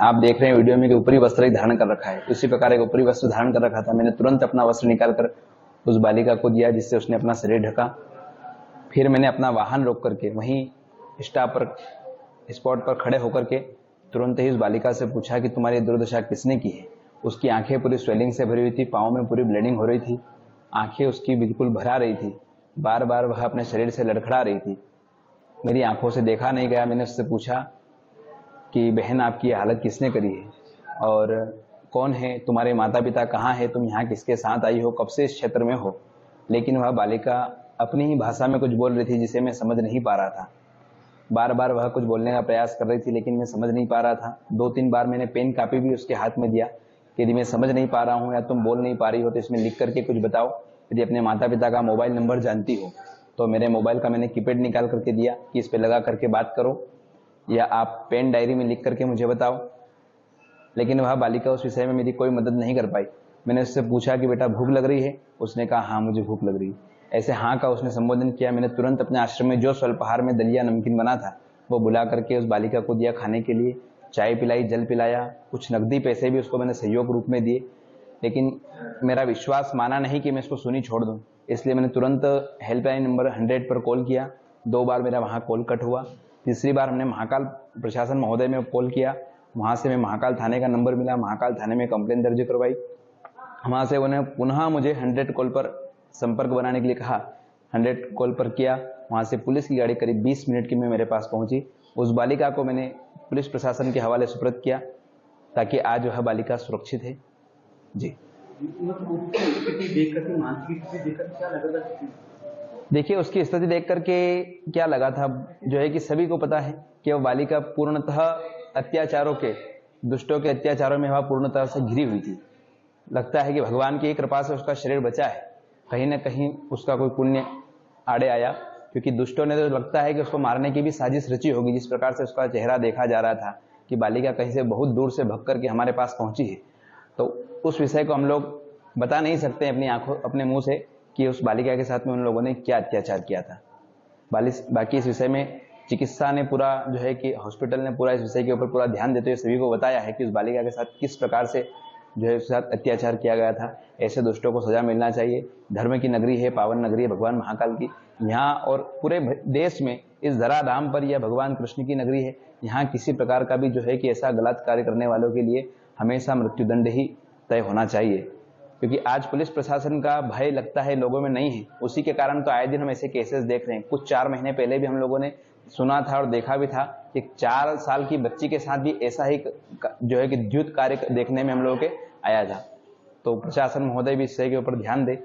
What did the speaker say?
आप देख रहे हैं वीडियो में कि ऊपरी वस्त्र ही धारण कर रखा है, उसी प्रकार एक ऊपरी वस्त्र धारण कर रखा था। मैंने तुरंत अपना वस्त्र निकालकर उस बालिका को दिया, जिससे उसने अपना शरीर ढका। फिर मैंने अपना वाहन रोक करके वहीं स्पॉट पर खड़े होकर के तुरंत ही उस बालिका से पूछा कि तुम्हारी दुर्दशा किसने की है। उसकी आंखें पूरी स्वेलिंग से भरी हुई थी, पाँव में पूरी ब्लीडिंग हो रही थी, आंखें उसकी बिल्कुल भरा रही थी, बार बार वह अपने शरीर से लड़खड़ा रही थी। मेरी आंखों से देखा नहीं गया। मैंने उससे पूछा कि बहन, आपकी हालत किसने करी है और कौन है तुम्हारे माता पिता, कहाँ है, तुम यहाँ किसके साथ आई हो, कब से इस क्षेत्र में हो। लेकिन वह बालिका अपनी ही भाषा में कुछ बोल रही थी जिसे मैं समझ नहीं पा रहा था। बार बार वह कुछ बोलने का प्रयास कर रही थी, लेकिन मैं समझ नहीं पा रहा था। 2-3 बार मैंने पेन कापी भी उसके हाथ में दिया कि यदि मैं समझ नहीं पा रहा हूँ या तुम बोल नहीं पा रही हो तो इसमें लिख करके कुछ बताओ। यदि अपने माता पिता का मोबाइल नंबर जानती हो तो मेरे मोबाइल का मैंने कीपैड निकाल करके दिया कि इस पर लगा करके बात करो, या आप पेन डायरी में लिख करके मुझे बताओ। लेकिन वह बालिका उस विषय में मेरी कोई मदद नहीं कर पाई। मैंने उससे पूछा कि बेटा भूख लग रही है, उसने कहा हाँ मुझे भूख लग रही है। ऐसे हाँ का उसने संबोधन किया। मैंने तुरंत अपने आश्रम में जो स्वल्पहार में दलिया नमकीन बना था वो बुला करके उस बालिका को दिया खाने के लिए। चाय पिलाई, जल पिलाया, कुछ नकदी पैसे भी उसको मैंने सहयोग रूप में दिए। लेकिन मेरा विश्वास माना नहीं कि मैं इसको सुनी छोड़ दूं, इसलिए मैंने तुरंत हेल्पलाइन नंबर 100 पर कॉल किया। 2 बार मेरा वहाँ कॉल कट हुआ। तीसरी बार हमने महाकाल प्रशासन महोदय में कॉल किया। वहाँ से मैं महाकाल थाने का नंबर मिला, महाकाल थाने में कंप्लेन दर्ज करवाई। वहाँ से उन्हें पुनः मुझे 100 कॉल पर संपर्क बनाने के लिए कहा। 100 कॉल पर किया। वहाँ से पुलिस की गाड़ी करीब 20 मिनट की में मेरे पास पहुंची। उस बालिका को मैंने पुलिस प्रशासन के हवाले सुपुर्द किया ताकि आज वह बालिका सुरक्षित है। जी, देखिए उसकी स्थिति देख करके क्या लगा था, जो है कि सभी को पता है कि वह बालिका पूर्णतः अत्याचारों के, दुष्टों के अत्याचारों में वह पूर्णतः से घिरी हुई थी। लगता है कि भगवान की कृपा से उसका शरीर बचा है, कहीं ना कहीं उसका कोई पुण्य आड़े आया, क्योंकि दुष्टों ने तो लगता है कि उसको मारने की भी साजिश रची होगी। जिस प्रकार से उसका चेहरा देखा जा रहा था कि बालिका कहीं से बहुत दूर से भग करके हमारे पास पहुंची है, तो उस विषय को हम लोग बता नहीं सकते अपनी आंखों, अपने मुंह से कि उस बालिका के साथ में उन लोगों ने क्या अत्याचार किया था। बाकी इस विषय में चिकित्सा ने पूरा, जो है कि हॉस्पिटल ने पूरा इस विषय के ऊपर पूरा ध्यान देते हुए सभी को बताया है कि उस बालिका के साथ किस प्रकार से जो है उसके साथ अत्याचार किया गया था। ऐसे दुष्टों को सजा मिलना चाहिए। धर्म की नगरी है, पावन नगरी है भगवान महाकाल की। यहाँ और पूरे देश में इस धराधाम पर यह भगवान कृष्ण की नगरी है। यहाँ किसी प्रकार का भी जो है कि ऐसा गलत कार्य करने वालों के लिए हमेशा मृत्युदंड ही तय होना चाहिए, क्योंकि आज पुलिस प्रशासन का भय लगता है लोगों में नहीं है। उसी के कारण तो आए दिन हम ऐसे केसेस देख रहे हैं। कुछ 4 महीने पहले भी हम लोगों ने सुना था और देखा भी था कि 4 साल की बच्ची के साथ भी ऐसा ही जो है कि द्युत कार्य देखने में हम लोगों के आया था। तो प्रशासन महोदय भी इस के ऊपर ध्यान दे।